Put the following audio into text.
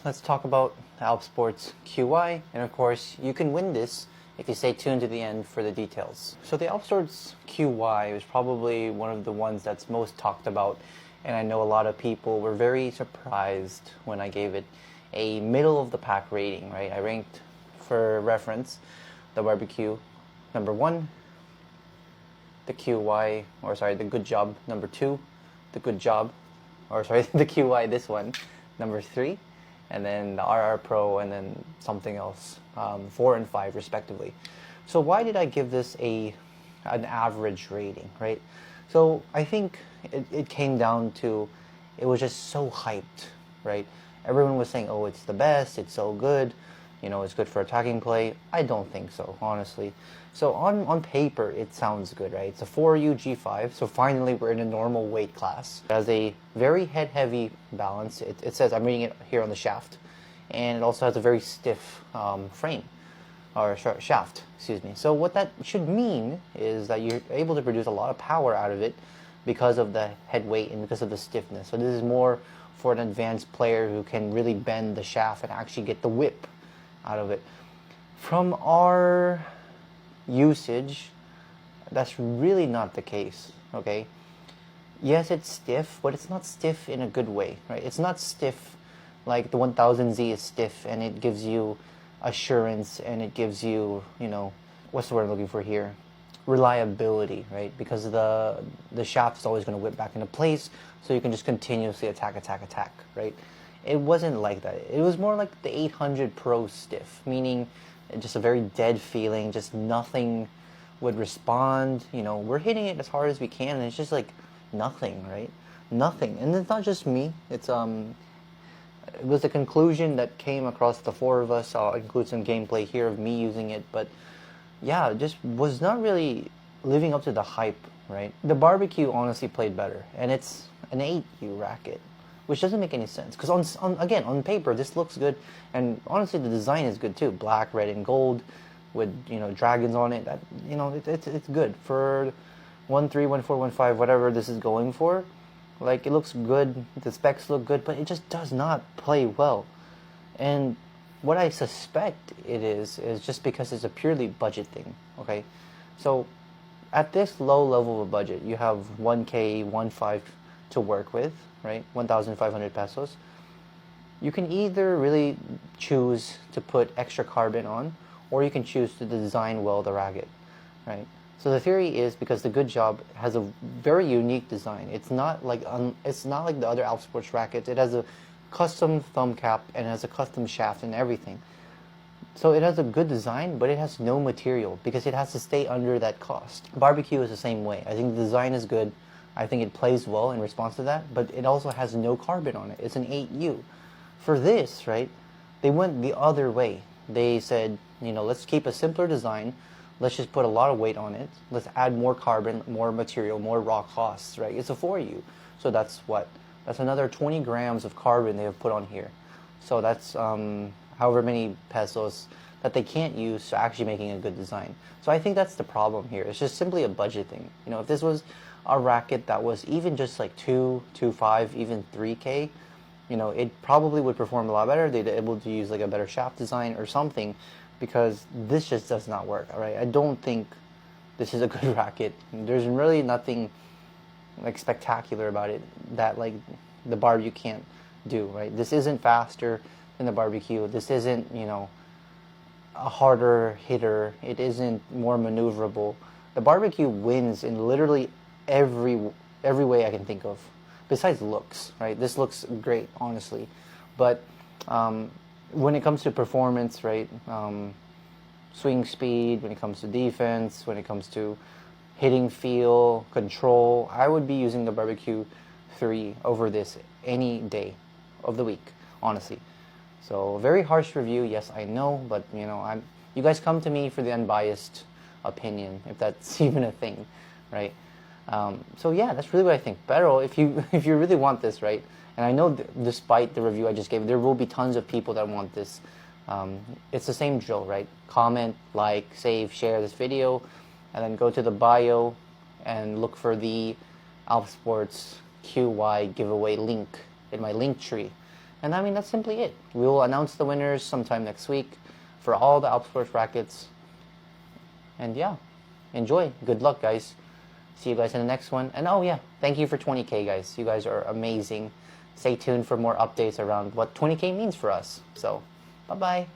let's talk about the Alp Sports QY, and of course, you can win this if you stay tuned to the end for the details. So the Alp Sports QY is probably one of the ones that's most talked about, and I know a lot of people were very surprised when I gave it a middle of the pack rating, right? I ranked, for reference, the barbecue number 1, the QY, or sorry, the good job number 2, the good job, or sorry, the QY, this one, number 3, and then the RR Pro, and then something else, 4 and 5 respectively. So why did I give this an average rating, right? So I think it came down to, it was just so hyped, right? Everyone was saying, oh, it's the best, it's so good, you know, it's good for attacking play. I don't think so, honestly. So on paper, it sounds good, right? It's a 4U G5, so finally we're in a normal weight class. It has a very head-heavy balance. It says, I'm reading it here on the shaft, and it also has a very stiff frame, or shaft, excuse me. So what that should mean is that you're able to produce a lot of power out of it because of the head weight and because of the stiffness. So this is more for an advanced player who can really bend the shaft and actually get the whip out of it. From our usage, that's really not the case, okay? Yes, it's stiff, but it's not stiff in a good way, right? It's not stiff like the 1000Z is stiff, and it gives you assurance, and it gives you, you know, what's the word I'm looking for here? Reliability, right? Because the shaft is always going to whip back into place, so you can just continuously attack, right? It wasn't like that. It was more like the 800 Pro stiff, meaning just a very dead feeling, just nothing would respond. You know, we're hitting it as hard as we can, and it's just like nothing, right? Nothing. And it's not just me. It was a conclusion that came across the 4 of us. I'll include some gameplay here of me using it, but yeah, it just was not really living up to the hype, right? The barbecue honestly played better, and it's an 8U racket, which doesn't make any sense, because again, on paper, this looks good, and honestly, the design is good too. Black, red, and gold with, you know, dragons on it. That, you know, it's good for 1.3, 1.4, 1.5, whatever this is going for. Like, it looks good, the specs look good, but it just does not play well. And what I suspect it is just because it's a purely budget thing, okay? So at this low level of a budget, you have 1K, 1.5 to work with, right? 1,500 pesos. You can either really choose to put extra carbon on, or you can choose to design well the racket, right? So the theory is, because the Good Job has a very unique design. It's not like the other Alp Sports rackets. It has a custom thumb cap and it has a custom shaft and everything. So it has a good design, but it has no material because it has to stay under that cost. Barbecue is the same way. I think the design is good. I think it plays well in response to that, but it also has no carbon on it. It's an 8U. For this, right, they went the other way. They said, you know, let's keep a simpler design. Let's just put a lot of weight on it. Let's add more carbon, more material, more raw costs, right? It's a 4U. So that's what? That's another 20 grams of carbon they have put on here. So that's however many pesos that they can't use to actually making a good design. So I think that's the problem here. It's just simply a budget thing. You know, if this was a racket that was even just like 2.5, even 3K, you know, it probably would perform a lot better. They'd be able to use like a better shaft design or something, because this just does not work, all right? I don't think this is a good racket. There's really nothing like spectacular about it that like the barbecue can't do, right? This isn't faster than the barbecue. This isn't, you know, a harder hitter. It isn't more maneuverable. The barbecue wins in literally every way I can think of, besides looks, right? This looks great, honestly, but when it comes to performance, right, swing speed, when it comes to defense, when it comes to hitting feel, control, I would be using the Barbecue 3 over this any day of the week, honestly. So very harsh review, yes, I know, but you know, you guys come to me for the unbiased opinion, if that's even a thing, right? So yeah, that's really what I think. Pero if you really want this, right? And I know despite the review I just gave, there will be tons of people that want this. It's the same drill, right? Comment, like, save, share this video, and then go to the bio and look for the Alp Sports QY giveaway link in my link tree. And I mean, that's simply it. We will announce the winners sometime next week for all the Alp Sports brackets. And yeah, enjoy. Good luck, guys. See you guys in the next one. And oh yeah, thank you for 20K, guys. You guys are amazing. Stay tuned for more updates around what 20K means for us. So, bye-bye.